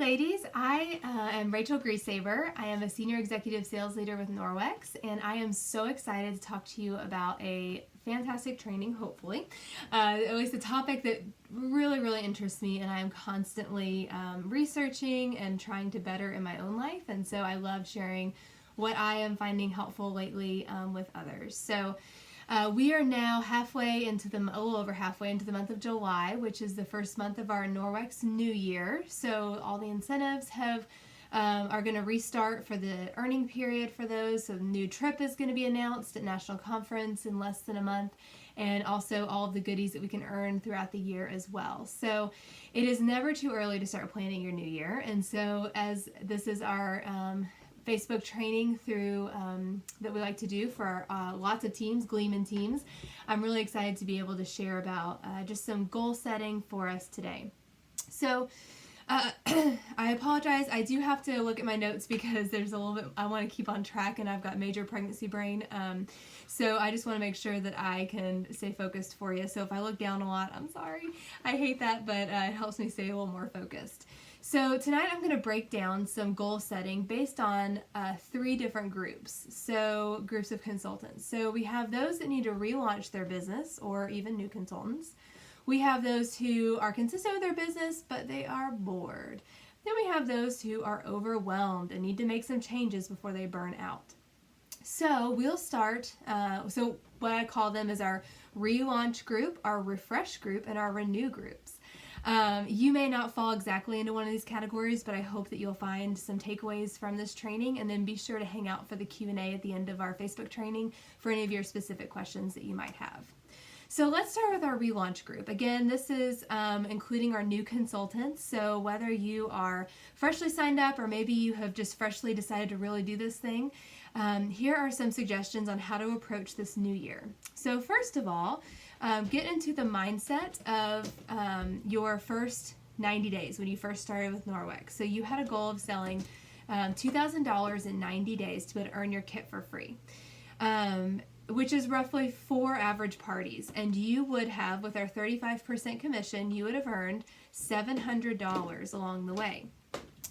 ladies. I am Rachel Griesaber. I am a Senior Executive Sales Leader with Norwex, and I am so excited to talk to you about a fantastic training, hopefully. At least a topic that really interests me, and I am constantly researching and trying to better in my own life, and so I love sharing what I am finding helpful lately with others. So we are now a little over halfway into the month of July, which is the first month of our Norwex New Year. So all the incentives are going to restart for the earning period for those. So the new trip is going to be announced at National Conference in less than a month, and also all of the goodies that we can earn throughout the year as well. So it is never too early to start planning your new year. And so as this is our Facebook training through that we like to do for our, lots of teams, Gleeman teams. I'm really excited to be able to share about just some goal setting for us today. So I apologize. I do have to look at my notes because there's a little bit I want to keep on track, and I've got major pregnancy brain. So I just want to make sure that I can stay focused for you. So if I look down a lot, I'm sorry. I hate that, but it helps me stay a little more focused. So tonight I'm going to break down some goal setting based on 3 different groups. So groups of consultants. So we have those that need to relaunch their business, or even new consultants. We have those who are consistent with their business, but they are bored. Then we have those who are overwhelmed and need to make some changes before they burn out. So we'll start, so what I call them is our relaunch group, our refresh group, and our renew groups. You may not fall exactly into one of these categories, but I hope that you'll find some takeaways from this training, and then be sure to hang out for the Q&A at the end of our Facebook training for any of your specific questions that you might have. So let's start with our relaunch group. Again, this is including our new consultants. So whether you are freshly signed up or maybe you have just freshly decided to really do this thing, here are some suggestions on how to approach this new year. So first of all, get into the mindset of your first 90 days when you first started with Norwex. So you had a goal of selling $2,000 in 90 days to be able to earn your kit for free, which is roughly 4 average parties. And you would have, with our 35% commission, you would have earned $700 along the way.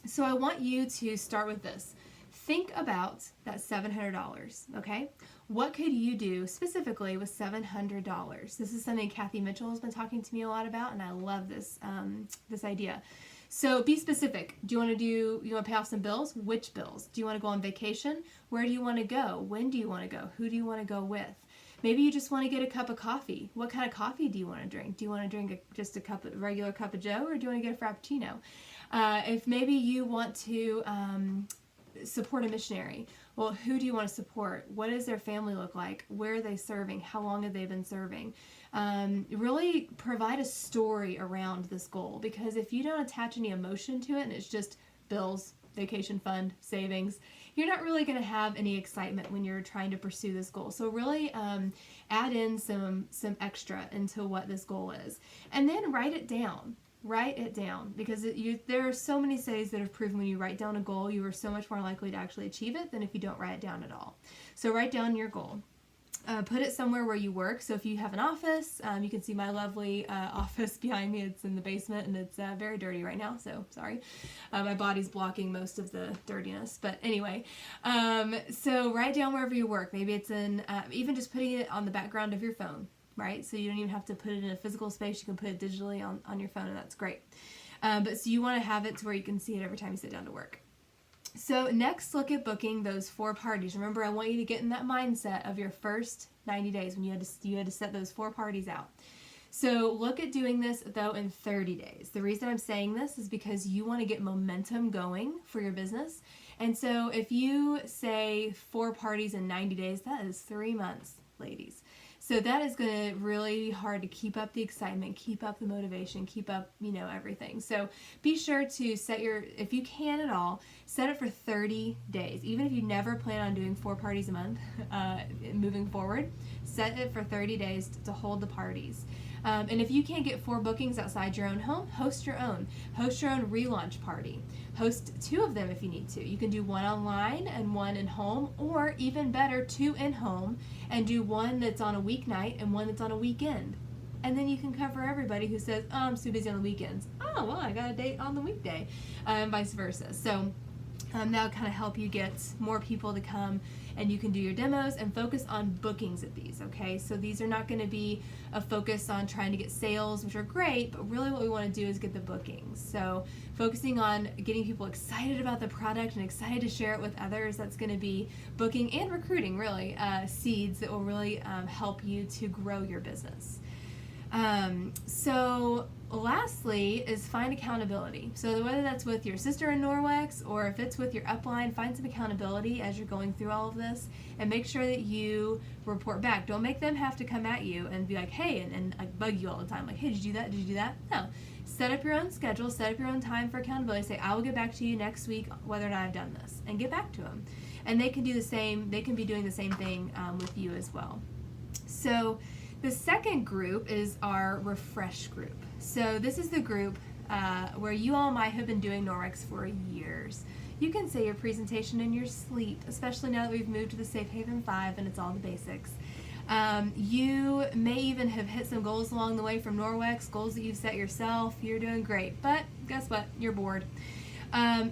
So I want you to start with this. Think about that $700, okay? What could you do specifically with $700? This is something Kathy Mitchell has been talking to me a lot about, and I love this this idea. So be specific. Do you want to pay off some bills? Which bills? Do you want to go on vacation? Where do you want to go? When do you want to go? Who do you want to go with? Maybe you just want to get a cup of coffee. What kind of coffee do you want to drink? Do you want to drink just a regular cup of Joe, or do you want to get a Frappuccino? If maybe you want to support a missionary, well, who do you want to support? What does their family look like? Where are they serving? How long have they been serving? Really provide a story around this goal, because if you don't attach any emotion to it and it's just bills, vacation fund, savings, you're not really going to have any excitement when you're trying to pursue this goal. So really add in some extra into what this goal is, and then write it down. Write it down, because there are so many studies that have proven when you write down a goal, you are so much more likely to actually achieve it than if you don't write it down at all. So write down your goal. Put it somewhere where you work. So if you have an office, you can see my lovely office behind me. It's in the basement, and it's very dirty right now, so sorry. My body's blocking most of the dirtiness. But anyway, so write down wherever you work. Maybe it's in, even just putting it on the background of your phone, right? So you don't even have to put it in a physical space. You can put it digitally on your phone, and that's great. But so you want to have it to where you can see it every time you sit down to work. So next, look at booking those 4 parties. Remember, I want you to get in that mindset of your first 90 days when you had to set those 4 parties out. So look at doing this, though, in 30 days. The reason I'm saying this is because you want to get momentum going for your business. And so if you say 4 parties in 90 days, that is 3 months, ladies. So that is going to really be hard to keep up the excitement, keep up the motivation, keep up, everything. So be sure to if you can at all, set it for 30 days. Even if you never plan on doing 4 parties a month moving forward, set it for 30 days to hold the parties. And if you can't get 4 bookings outside your own home, host your own. Host your own relaunch party. Host 2 of them if you need to. You can do 1 online and 1 in home, or even better, 2 in home, and do 1 that's on a weeknight and 1 that's on a weekend. And then you can cover everybody who says, oh, I'm too busy on the weekends. Oh, well, I got a date on the weekday, and vice versa. So that'll kind of help you get more people to come, and you can do your demos and focus on bookings at these, okay? So these are not going to be a focus on trying to get sales, which are great, but really what we want to do is get the bookings. So focusing on getting people excited about the product and excited to share it with others, that's going to be booking and recruiting, really, seeds that will really help you to grow your business. So lastly is find accountability. So whether that's with your sister in Norwex or if it's with your upline, find some accountability as you're going through all of this and make sure that you report back. Don't make them have to come at you and be like, hey, and like bug you all the time. Like, hey, did you do that? Did you do that? No. Set up your own schedule, set up your own time for accountability. Say, I will get back to you next week whether or not I've done this, and get back to them. And they can do the same, they can be doing the same thing with you as well. So the second group is our refresh group. So this is the group where you all might have been doing Norwex for years. You can say your presentation in your sleep, especially now that we've moved to the Safe Haven 5 and it's all the basics. You may even have hit some goals along the way from Norwex, goals that you've set yourself. You're doing great, but guess what? You're bored.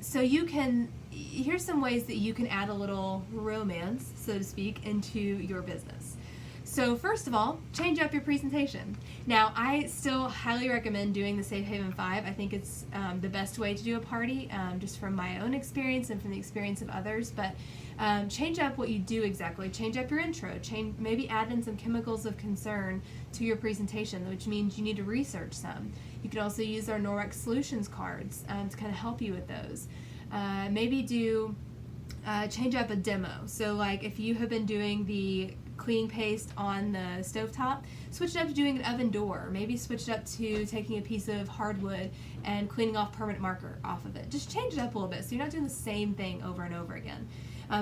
So you can, here's some ways that you can add a little romance, so to speak, into your business. So first of all, change up your presentation. Now, I still highly recommend doing the Safe Haven 5. I think it's the best way to do a party, just from my own experience and from the experience of others. But change up what you do exactly. Change up your intro. Maybe add in some chemicals of concern to your presentation, which means you need to research some. You can also use our Norwex Solutions cards to kind of help you with those. Maybe do change up a demo. So like if you have been doing the cleaning paste on the stovetop, switch it up to doing an oven door. Maybe switch it up to taking a piece of hardwood and cleaning off permanent marker off of it. Just change it up a little bit so you're not doing the same thing over and over again.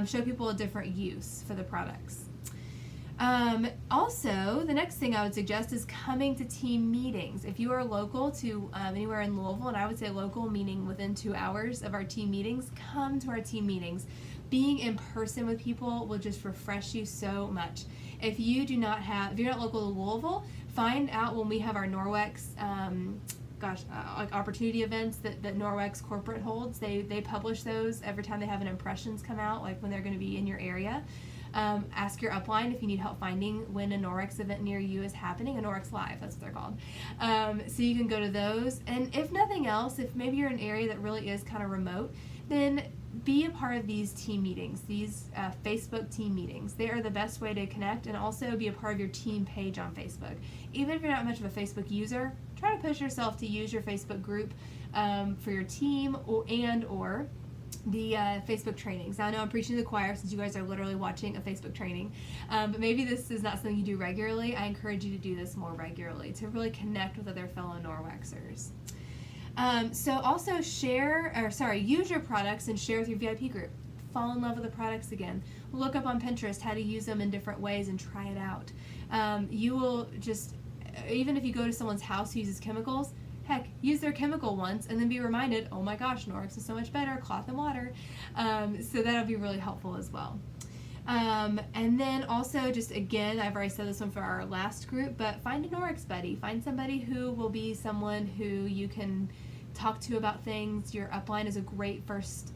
Show people a different use for the products. Also, the next thing I would suggest is coming to team meetings. If you are local to anywhere in Louisville, and I would say local meaning within 2 hours of our team meetings, come to our team meetings. Being in person with people will just refresh you so much. If you're not local to Louisville, find out when we have our Norwex like opportunity events that Norwex corporate holds. They publish those every time they have an impressions come out, like when they're going to be in your area. Ask your upline if you need help finding when a Norwex event near you is happening, a Norwex Live, that's what they're called. So you can go to those. And if nothing else, if maybe you're in an area that really is kind of remote, then be a part of these team meetings, these Facebook team meetings. They are the best way to connect, and also be a part of your team page on Facebook. Even if you're not much of a Facebook user, try to push yourself to use your Facebook group for your team or the Facebook trainings. Now, I know I'm preaching to the choir since you guys are literally watching a Facebook training, but maybe this is not something you do regularly. I encourage you to do this more regularly to really connect with other fellow Norwexers. So also use your products and share with your VIP group. Fall in love with the products again. Look up on Pinterest how to use them in different ways and try it out. You will just, even if you go to someone's house who uses chemicals, heck, use their chemical once and then be reminded, oh my gosh, Norwex is so much better, cloth and water. So that'll be really helpful as well. And then also, just again, I've already said this one for our last group, but find a Norwex buddy. Find somebody who will be someone who you can talk to about things. Your upline is a great first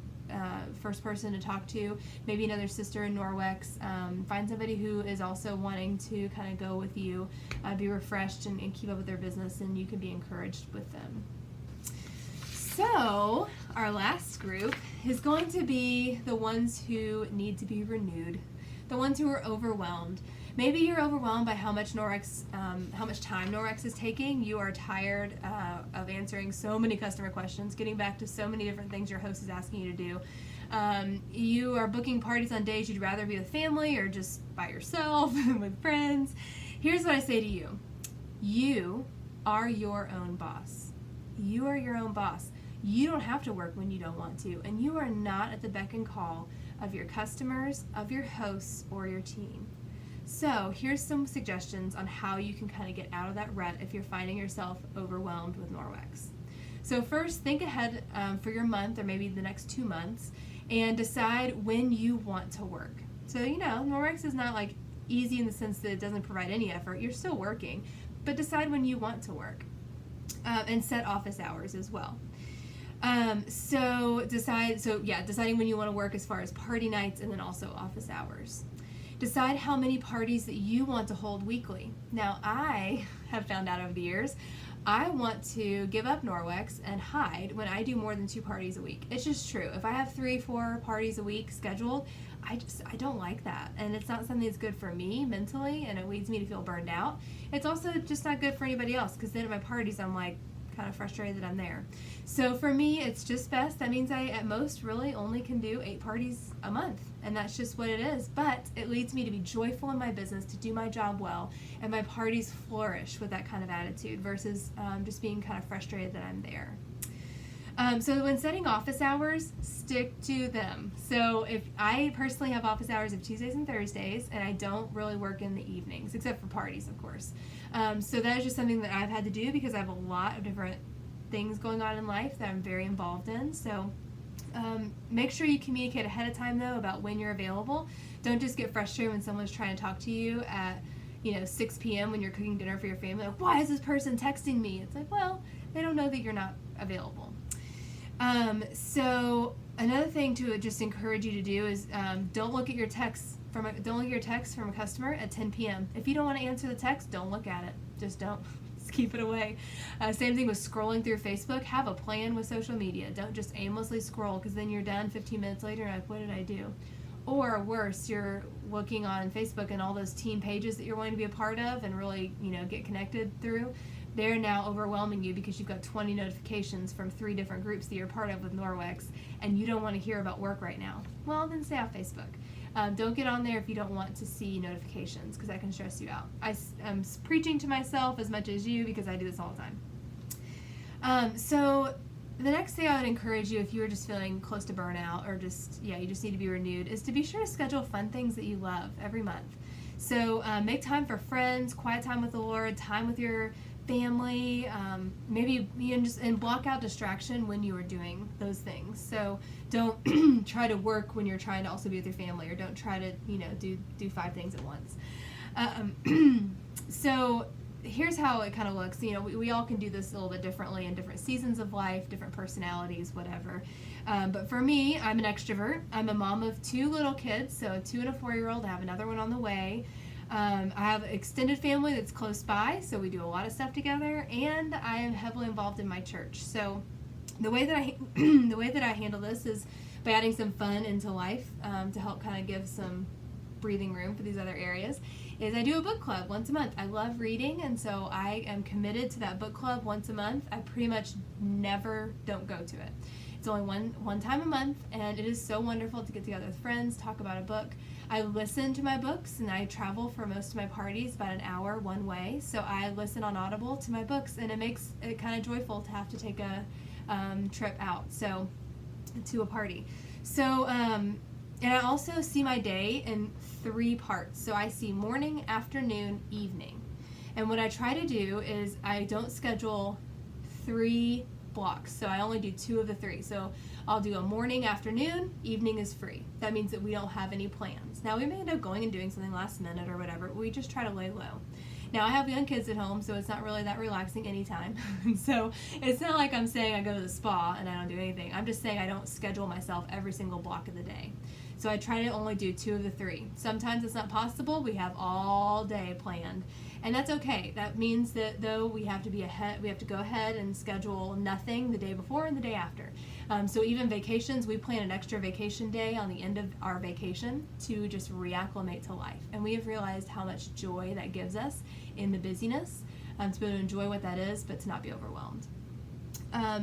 person to talk to. Maybe another sister in Norwex. Find somebody who is also wanting to kind of go with you, be refreshed and keep up with their business, and you can be encouraged with them. So our last group is going to be the ones who need to be renewed, the ones who are overwhelmed. Maybe you're overwhelmed by how much time Norwex is taking. You are tired of answering so many customer questions, getting back to so many different things your host is asking you to do. You are booking parties on days you'd rather be with family or just by yourself with friends. Here's what I say to you. You are your own boss. You are your own boss. You don't have to work when you don't want to, and you are not at the beck and call of your customers, of your hosts, or your team. So here's some suggestions on how you can kind of get out of that rut if you're finding yourself overwhelmed with Norwex. So first, think ahead for your month or maybe the next 2 months and decide when you want to work. So, Norwex is not like easy in the sense that it doesn't provide any effort. You're still working, but decide when you want to work, and set office hours as well. Deciding when you want to work as far as party nights and then also office hours. Decide how many parties that you want to hold weekly. Now, I have found out over the years, I want to give up Norwex and hide when I do more than 2 parties a week. It's just true. If I have 3-4 parties a week scheduled, I don't like that. And it's not something that's good for me mentally, and it leads me to feel burned out. It's also just not good for anybody else, because then at my parties I'm like kind of frustrated that I'm there. So for me, it's just best. That means I at most really only can do 8 parties a month, and that's just what it is. But it leads me to be joyful in my business, to do my job well, and my parties flourish with that kind of attitude versus just being kind of frustrated that I'm there. So when setting office hours, stick to them. So if I personally have office hours of Tuesdays and Thursdays, and I don't really work in the evenings, except for parties, of course. So that is just something that I've had to do because I have a lot of different things going on in life that I'm very involved in. So make sure you communicate ahead of time, though, about when you're available. Don't just get frustrated when someone's trying to talk to you at 6 p.m. when you're cooking dinner for your family. Like, why is this person texting me? It's like, well, they don't know that you're not available. So another thing to just encourage you to do is don't look at your text from a customer at 10 p.m. If you don't want to answer the text, don't look at it. Just don't. Just keep it away. Same thing with scrolling through Facebook. Have a plan with social media. Don't just aimlessly scroll, because then you're done 15 minutes later and you're like, what did I do? Or worse, you're looking on Facebook and all those team pages that you're wanting to be a part of and really get connected through. They're now overwhelming you because you've got 20 notifications from 3 different groups that you're part of with Norwex, and you don't want to hear about work right now. Well, then stay off Facebook. Don't get on there if you don't want to see notifications, because that can stress you out. I'm preaching to myself as much as you, because I do this all the time. So the next thing I would encourage you, if you are just feeling close to burnout or you just need to be renewed, is to be sure to schedule fun things that you love every month. So make time for friends, quiet time with the Lord, time with your family, maybe and block out distraction when you are doing those things. So don't try to work when you're trying to also be with your family, or don't try to do 5 things at once. So here's how it kind of looks. We all can do this a little bit differently in different seasons of life, different personalities, whatever. But for me, I'm an extrovert. I'm a mom of 2 little kids, so a 2 and a 4-year-old. I have another one on the way. I have an extended family that's close by, so we do a lot of stuff together, and I am heavily involved in my church. So the way that I handle this is by adding some fun into life to help kind of give some breathing room for these other areas. Is I do a book club once a month. I love reading, and so I am committed to that book club once a month. I pretty much never don't go to it. It's only one time a month, and it is so wonderful to get together with friends, talk about a book. I listen to my books, and I travel for most of my parties about an hour one way, so I listen on Audible to my books, and it makes it kind of joyful to have to take a trip out to a party. So and I also see my day in 3 parts. So I see morning, afternoon, evening. And what I try to do is I don't schedule 3 blocks. So I only do 2 of the 3. So I'll do a morning, afternoon, evening is free. That means that we don't have any plans. Now we may end up going and doing something last minute or whatever, but we just try to lay low. Now I have young kids at home, so it's not really that relaxing anytime. So it's not like I'm saying I go to the spa and I don't do anything. I'm just saying I don't schedule myself every single block of the day. So I try to only do 2 of the 3. Sometimes it's not possible. We have all day planned, and that's okay. That means that though we have to go ahead and schedule nothing the day before and the day after. So even vacations, we plan an extra vacation day on the end of our vacation to just reacclimate to life. And we have realized how much joy that gives us in the busyness, to be able to enjoy what that is, but to not be overwhelmed.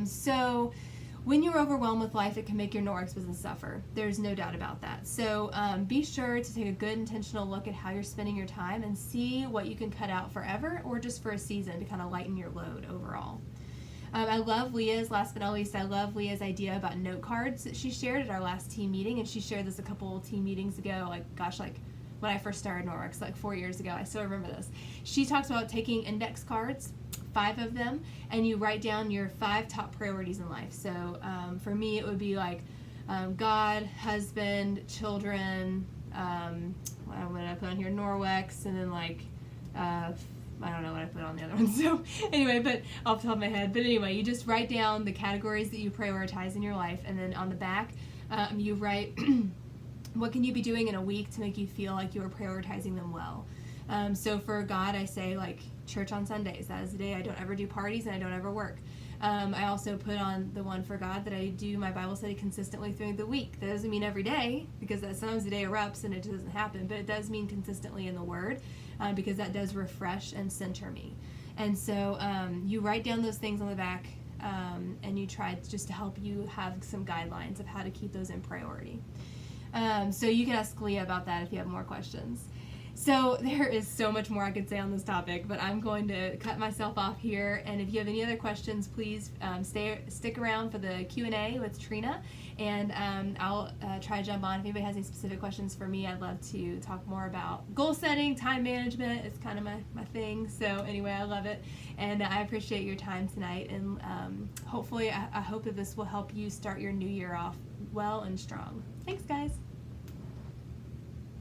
So when you're overwhelmed with life, it can make your Norwex business suffer. There's no doubt about that. So be sure to take a good intentional look at how you're spending your time and see what you can cut out forever or just for a season to kind of lighten your load overall. I love Leah's, last but not least, I love Leah's idea about note cards that she shared at our last team meeting, and she shared this a couple team meetings ago, like when I first started Norwex, 4 years ago. I still remember this. She talks about taking index cards, 5 of them, and you write down your 5 top priorities in life. So for me, it would be God, husband, children, what am I put on here, Norwex, and then I don't know what I put on the other one. So anyway, but off the top of my head. But anyway, you just write down the categories that you prioritize in your life, and then on the back, you write what can you be doing in a week to make you feel like you are prioritizing them well. So for God, I say like church on Sundays. That is the day I don't ever do parties and I don't ever work. I also put on the one for God that I do my Bible study consistently through the week. That doesn't mean every day, because that sometimes the day erupts and it just doesn't happen, but it does mean consistently in the Word, because that does refresh and center me. And so you write down those things on the back, and you try just to help you have some guidelines of how to keep those in priority. So you can ask Leah about that if you have more questions. So there is so much more I could say on this topic, but I'm going to cut myself off here. And if you have any other questions, please stick around for the Q&A with Trina, and I'll try to jump on. If anybody has any specific questions for me, I'd love to talk more about goal setting, time management. It's kind of my thing. So anyway, I love it, and I appreciate your time tonight. And hopefully, I hope that this will help you start your new year off well and strong. Thanks, guys.